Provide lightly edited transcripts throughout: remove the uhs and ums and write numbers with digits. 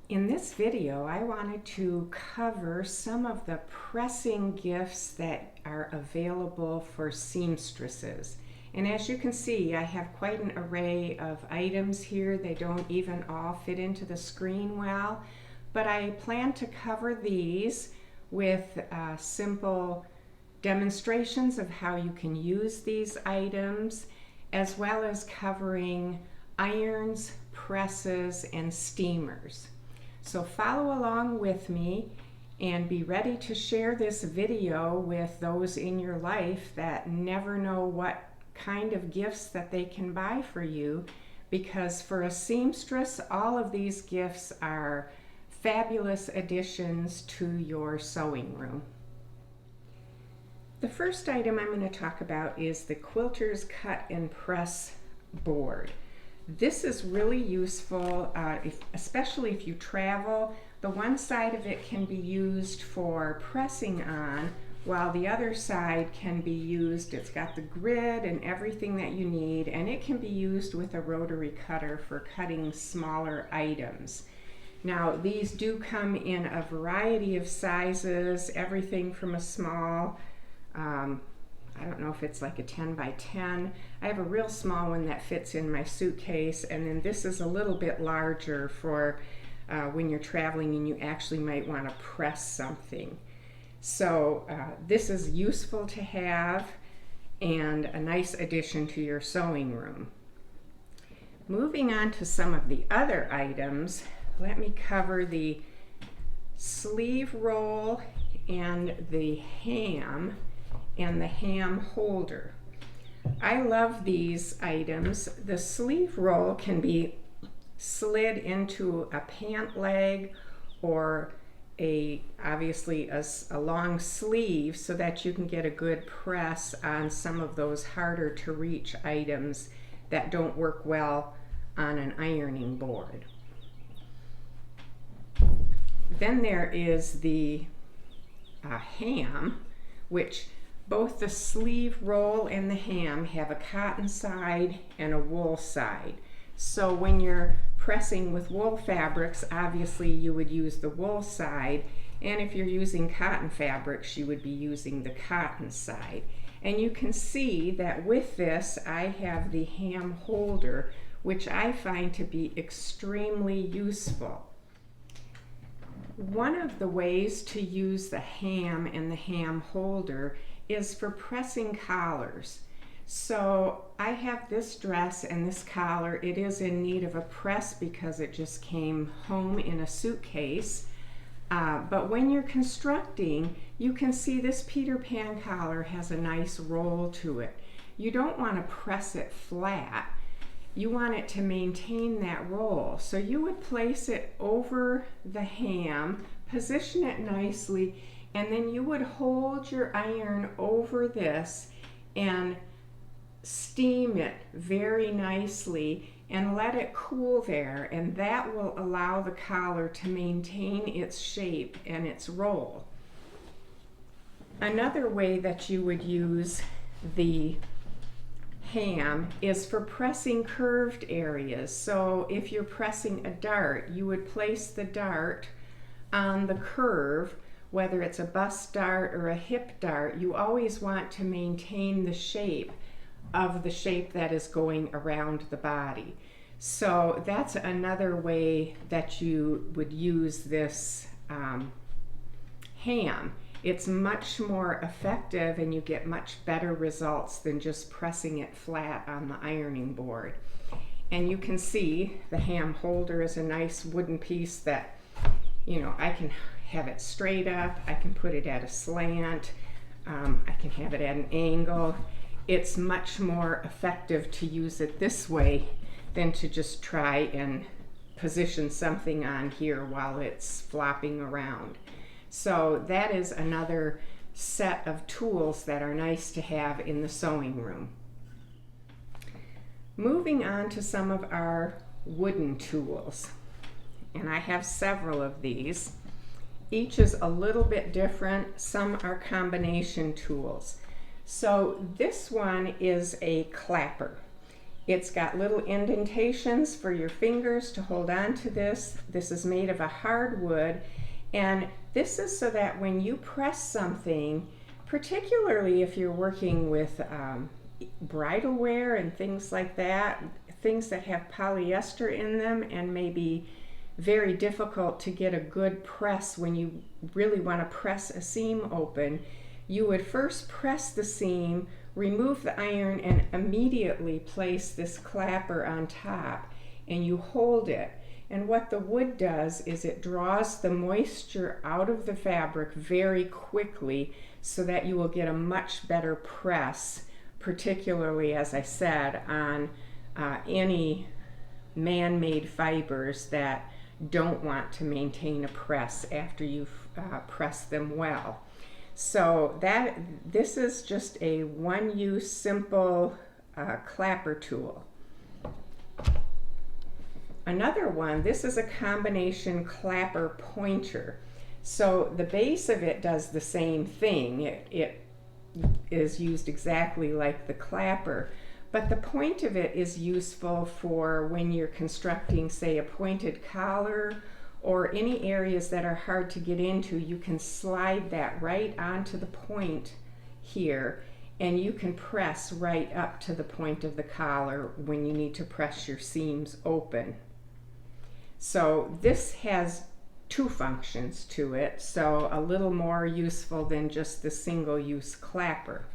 In this video, I wanted to cover some of the pressing gifts that are available for seamstresses. And as you can see, I have quite an array of items here. They don't even all fit into the screen well, but I plan to cover these with simple demonstrations of how you can use these items, as well as covering irons, presses, and steamers. So follow along with me and be ready to share this video with those in your life that never know what kind of gifts that they can buy for you, because for a seamstress, all of these gifts are fabulous additions to your sewing room. The first item I'm going to talk about is the Quilter's Cut and Press board. This is really useful, especially if you travel. The one side of it can be used for pressing on, while the other side can be used, it's got the grid and everything that you need, and it can be used with a rotary cutter for cutting smaller items. Now, these do come in a variety of sizes, everything from a small, I don't know if it's like a 10 by 10. I have a real small one that fits in my suitcase, and then this is a little bit larger for when you're traveling and you actually might want to press something. So this is useful to have and a nice addition to your sewing room. Moving on to some of the other items, let me cover the sleeve roll and the ham and the ham holder. I love these items. The sleeve roll can be slid into a pant leg or obviously a long sleeve so that you can get a good press on some of those harder to reach items that don't work well on an ironing board. Then there is the ham, which both the sleeve roll and the ham have a cotton side and a wool side. So when you're pressing with wool fabrics, obviously you would use the wool side, and if you're using cotton fabrics, you would be using the cotton side. And you can see that with this, I have the ham holder, which I find to be extremely useful. One of the ways to use the ham and the ham holder is for pressing collars. So I have this dress and this collar. It is in need of a press because it just came home in a suitcase. But when you're constructing, you can see this Peter Pan collar has a nice roll to it. You don't want to press it flat. You want it to maintain that roll. So you would place it over the ham, position it nicely, and then you would hold your iron over this and steam it very nicely and let it cool there, and that will allow the collar to maintain its shape and its roll. Another way that you would use the ham is for pressing curved areas. So if you're pressing a dart, you would place the dart on the curve. Whether it's a bust dart or a hip dart, you always want to maintain the shape of the shape that is going around the body. So that's another way that you would use this ham. It's much more effective and you get much better results than just pressing it flat on the ironing board. And you can see the ham holder is a nice wooden piece that, you know, I can have it straight up, I can put it at a slant, I can have it at an angle. It's much more effective to use it this way than to just try and position something on here while it's flopping around. So that is another set of tools that are nice to have in the sewing room. Moving on to some of our wooden tools, and I have several of these. Each is a little bit different. Some are combination tools. So this one is a clapper, It's got little indentations for your fingers to hold on to this. This is made of a hardwood, and this is so that when you press something, particularly if you're working with bridal wear and things like that, things that have polyester in them and may be very difficult to get a good press when you really want to press a seam open, you would first press the seam, remove the iron, and immediately place this clapper on top, and you hold it. And what the wood does is it draws the moisture out of the fabric very quickly so that you will get a much better press, particularly, as I said, on any man-made fibers that don't want to maintain a press after you've pressed them well. So this is just a one-use simple clapper tool. Another one, this is a combination clapper pointer. So the base of it does the same thing. It is used exactly like the clapper, but the point of it is useful for when you're constructing, say, a pointed collar or any areas that are hard to get into. You can slide that right onto the point here, and you can press right up to the point of the collar when you need to press your seams open. So this has two functions to it, so a little more useful than just the single-use clapper.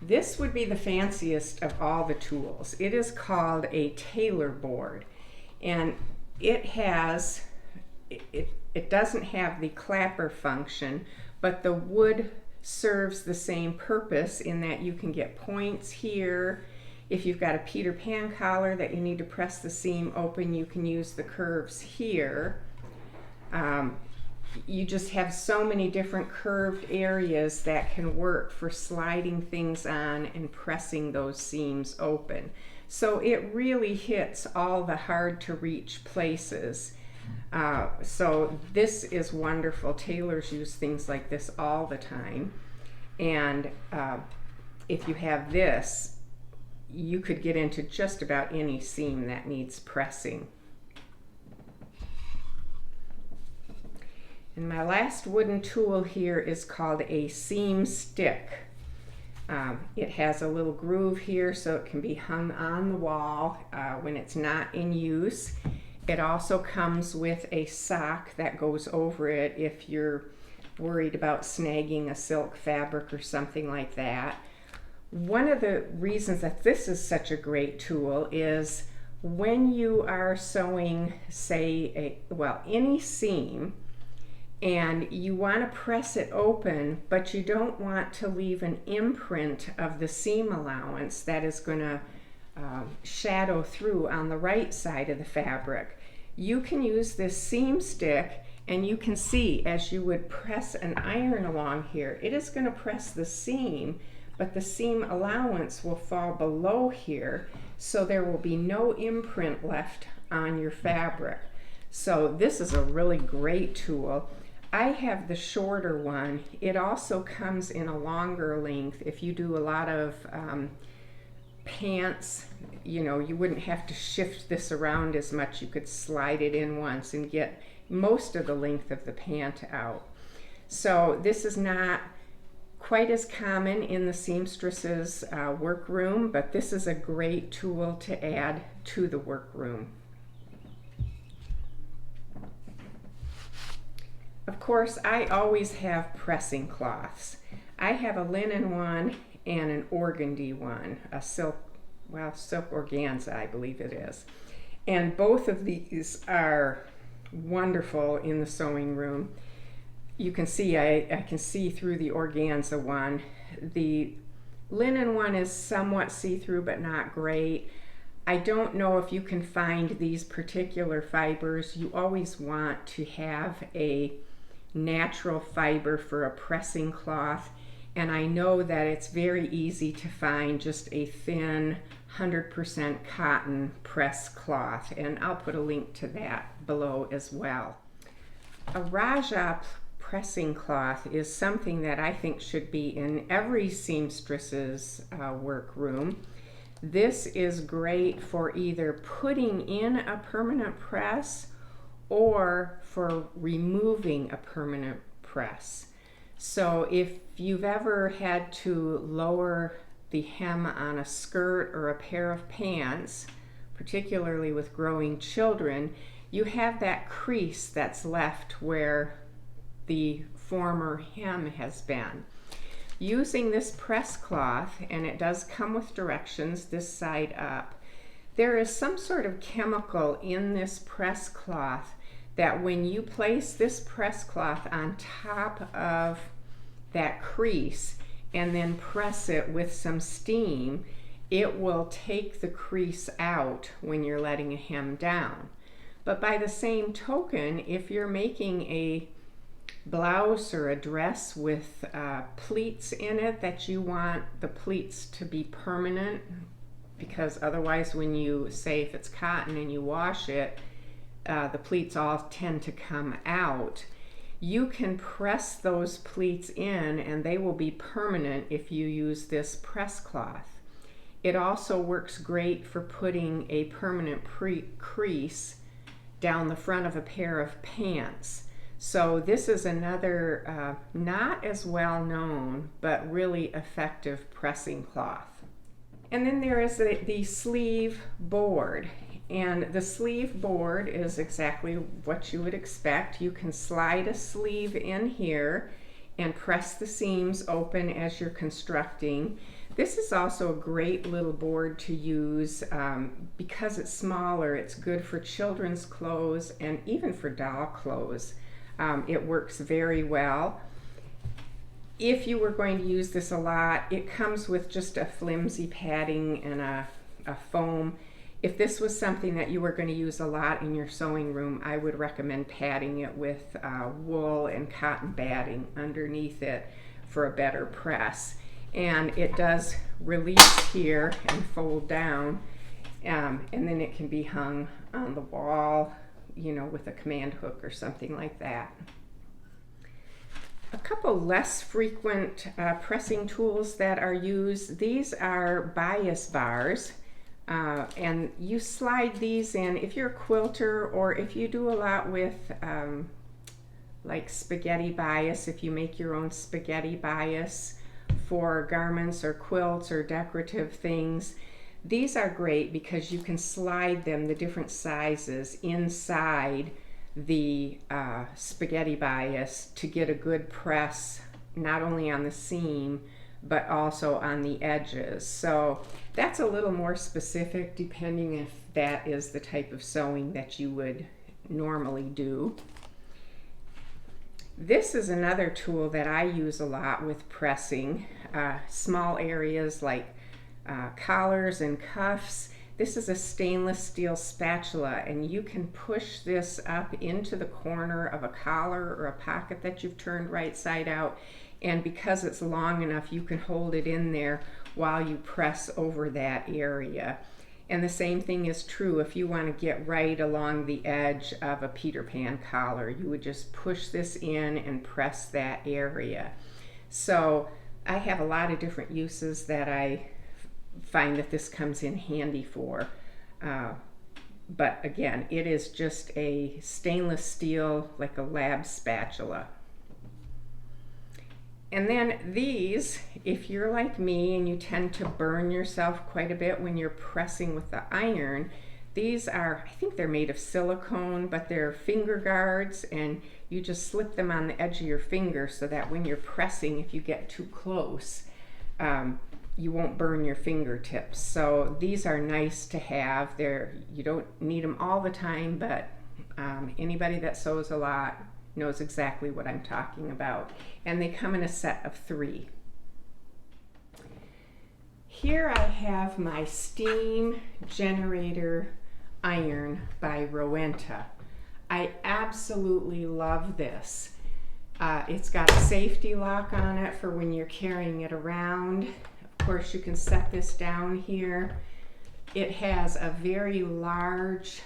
This would be the fanciest of all the tools. It is called a Tailor board, and it doesn't have the clapper function, but the wood serves the same purpose in that you can get points here. If you've got a Peter Pan collar that you need to press the seam open, you can use the curves here. You just have so many different curved areas that can work for sliding things on and pressing those seams open. So it really hits all the hard to reach places. So this is wonderful. Tailors use things like this all the time. And if you have this, you could get into just about any seam that needs pressing. And my last wooden tool here is called a seam stick. It has a little groove here so it can be hung on the wall when it's not in use. It also comes with a sock that goes over it if you're worried about snagging a silk fabric or something like that. One of the reasons that this is such a great tool is when you are sewing, say, any seam, and you want to press it open, but you don't want to leave an imprint of the seam allowance that is going to shadow through on the right side of the fabric. You can use this seam stick, and you can see as you would press an iron along here, it is going to press the seam, but the seam allowance will fall below here, so there will be no imprint left on your fabric. So this is a really great tool. I have the shorter one. It also comes in a longer length. If you do a lot of pants, you know, you wouldn't have to shift this around as much. You could slide it in once and get most of the length of the pant out. So this is not quite as common in the seamstress's workroom, but this is a great tool to add to the workroom. Of course, I always have pressing cloths. I have a linen one and an organdy one, a silk organza, I believe it is. And both of these are wonderful in the sewing room. You can see, I can see through the organza one. The linen one is somewhat see-through, but not great. I don't know if you can find these particular fibers. You always want to have a natural fiber for a pressing cloth, and I know that it's very easy to find just a thin 100% cotton press cloth, and I'll put a link to that below as well. A Raja pressing cloth is something that I think should be in every seamstress's workroom. This is great for either putting in a permanent press or for removing a permanent press. So if you've ever had to lower the hem on a skirt or a pair of pants, particularly with growing children, you have that crease that's left where the former hem has been. Using this press cloth, and it does come with directions this side up, there is some sort of chemical in this press cloth that when you place this press cloth on top of that crease and then press it with some steam, it will take the crease out when you're letting a hem down. But by the same token, if you're making a blouse or a dress with pleats in it that you want the pleats to be permanent, because otherwise when you say if it's cotton and you wash it, the pleats all tend to come out. You can press those pleats in and they will be permanent if you use this press cloth. It also works great for putting a permanent crease down the front of a pair of pants. So this is another not as well known but really effective pressing cloth. And then there is the sleeve board. And the sleeve board is exactly what you would expect. You can slide a sleeve in here and press the seams open as you're constructing. This is also a great little board to use because it's smaller. It's good for children's clothes and even for doll clothes. It works very well. If you were going to use this a lot, it comes with just a flimsy padding and a foam. If this was something that you were going to use a lot in your sewing room, I would recommend padding it with wool and cotton batting underneath it for a better press. And it does release here and fold down, and then it can be hung on the wall, you know, with a command hook or something like that. A couple less frequent pressing tools that are used, these are bias bars. And you slide these in if you're a quilter, or if you do a lot with like spaghetti bias, if you make your own spaghetti bias for garments or quilts or decorative things. These are great because you can slide them, the different sizes, inside the spaghetti bias to get a good press, not only on the seam, but also on the edges. So that's a little more specific depending if that is the type of sewing that you would normally do. This is another tool that I use a lot with pressing small areas like collars and cuffs. This is a stainless steel spatula, and you can push this up into the corner of a collar or a pocket that you've turned right side out, and because it's long enough, you can hold it in there while you press over that area. And the same thing is true if you want to get right along the edge of a Peter Pan collar. You would just push this in and press that area. So I have a lot of different uses that I find that this comes in handy for. But again, it is just a stainless steel, like a lab spatula. And then these, if you're like me and you tend to burn yourself quite a bit when you're pressing with the iron, these are, I think they're made of silicone, but they're finger guards, and you just slip them on the edge of your finger so that when you're pressing, if you get too close, you won't burn your fingertips. So these are nice to have. You don't need them all the time, but anybody that sews a lot knows exactly what I'm talking about. And they come in a set of 3. Here I have my steam generator iron by Rowenta. I absolutely love this. It's got a safety lock on it for when you're carrying it around. Of course, you can set this down here. It has a very large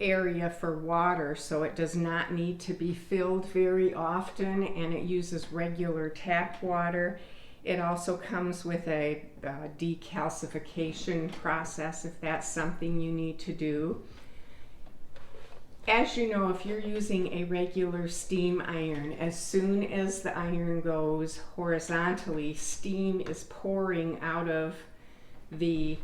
area for water, so it does not need to be filled very often, and it uses regular tap water. It also comes with a decalcification process if that's something you need to do. As you know, if you're using a regular steam iron, as soon as the iron goes horizontally, steam is pouring out of the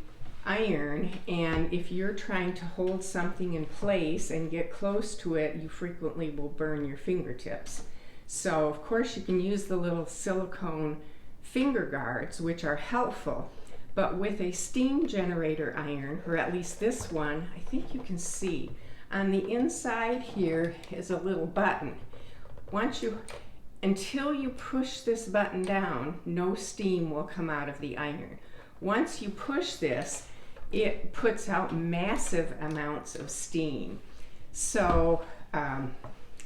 iron, and if you're trying to hold something in place and get close to it, you frequently will burn your fingertips. So of course you can use the little silicone finger guards, which are helpful, but with a steam generator iron, or at least this one, I think you can see on the inside here is a little button. Until you push this button down, no steam will come out of the iron. Once you push this, it puts out massive amounts of steam. So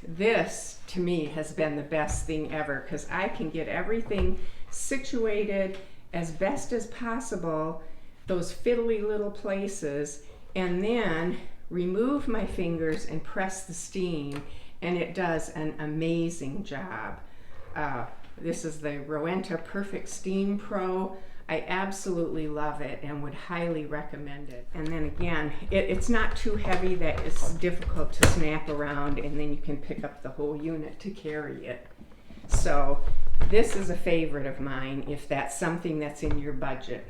this to me has been the best thing ever, because I can get everything situated as best as possible, those fiddly little places, and then remove my fingers and press the steam, and it does an amazing job. This is the Rowenta Perfect Steam Pro. I absolutely love it and would highly recommend it. And then again, it's not too heavy that it's difficult to snap around, and then you can pick up the whole unit to carry it. So this is a favorite of mine if that's something that's in your budget.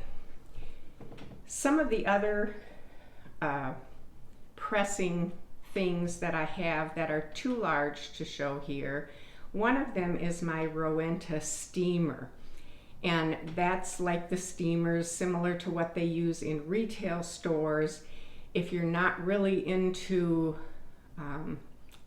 Some of the other pressing things that I have that are too large to show here, one of them is my Rowenta steamer. And that's like the steamers similar to what they use in retail stores. If you're not really into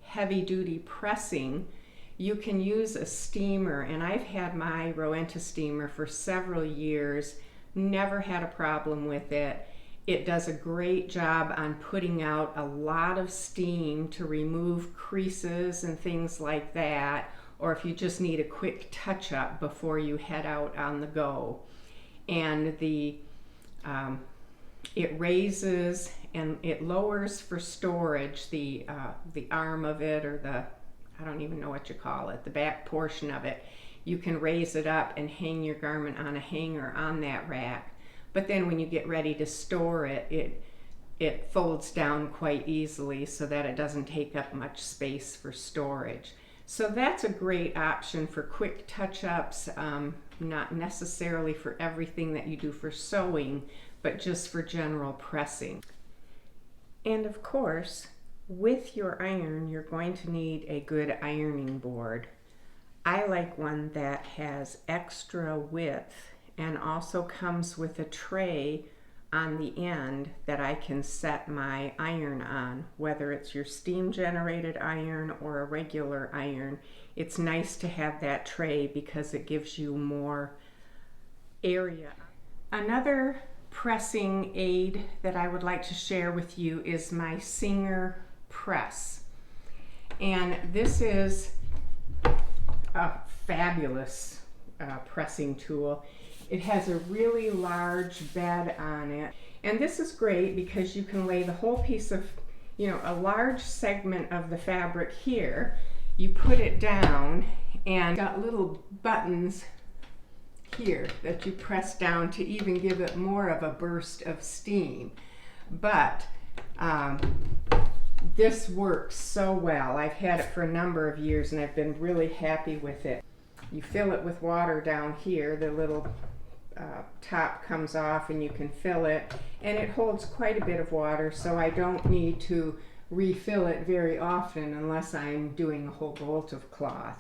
heavy duty pressing, you can use a steamer. And I've had my Rowenta steamer for several years, never had a problem with it. It does a great job on putting out a lot of steam to remove creases and things like that, or if you just need a quick touch-up before you head out on the go. And it raises and it lowers for storage the arm of it, or I don't even know what you call it, the back portion of it. You can raise it up and hang your garment on a hanger on that rack. But then when you get ready to store it, it folds down quite easily so that it doesn't take up much space for storage. So that's a great option for quick touch-ups, not necessarily for everything that you do for sewing, but just for general pressing. And of course, with your iron, you're going to need a good ironing board. I like one that has extra width and also comes with a tray on the end that I can set my iron on, whether it's your steam generated iron or a regular iron. It's nice to have that tray because it gives you more area. Another pressing aid that I would like to share with you is my Singer press. And this is a fabulous pressing tool. It has a really large bed on it, and this is great because you can lay the whole piece of, a large segment of the fabric here. You put it down and got little buttons here that you press down to even give it more of a burst of steam. But this works so well. I've had it for a number of years and I've been really happy with it. You fill it with water down here, the little top comes off and you can fill it, and it holds quite a bit of water, so I don't need to refill it very often unless I'm doing a whole bolt of cloth.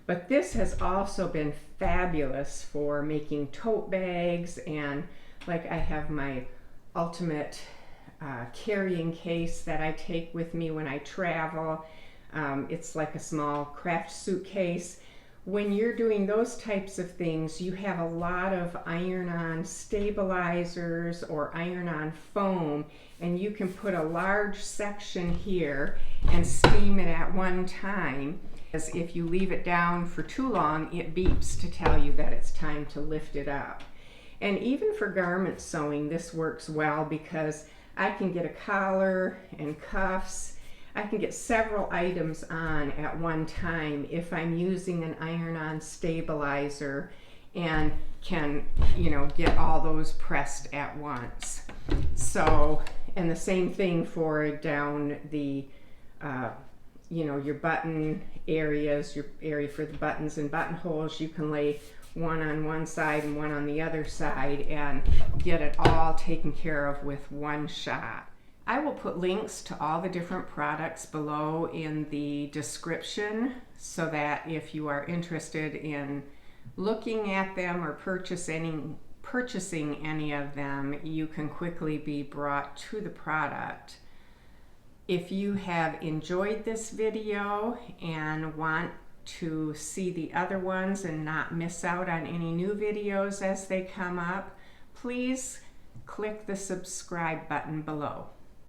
But this has also been fabulous for making tote bags, and like I have my ultimate carrying case that I take with me when I travel. It's like a small craft suitcase. When you're doing those types of things, you have a lot of iron-on stabilizers or iron-on foam, and you can put a large section here and steam it at one time. As if you leave it down for too long, it beeps to tell you that it's time to lift it up. And even for garment sewing, this works well because I can get a collar and cuffs I can get several items on at one time if I'm using an iron-on stabilizer, and can, you know, get all those pressed at once. So, and the same thing for down the you know, your button areas, your area for the buttons and buttonholes. You can lay one on one side and one on the other side and get it all taken care of with one shot. I will put links to all the different products below in the description, so that if you are interested in looking at them or purchasing any of them, you can quickly be brought to the product. If you have enjoyed this video and want to see the other ones and not miss out on any new videos as they come up, please click the subscribe button below.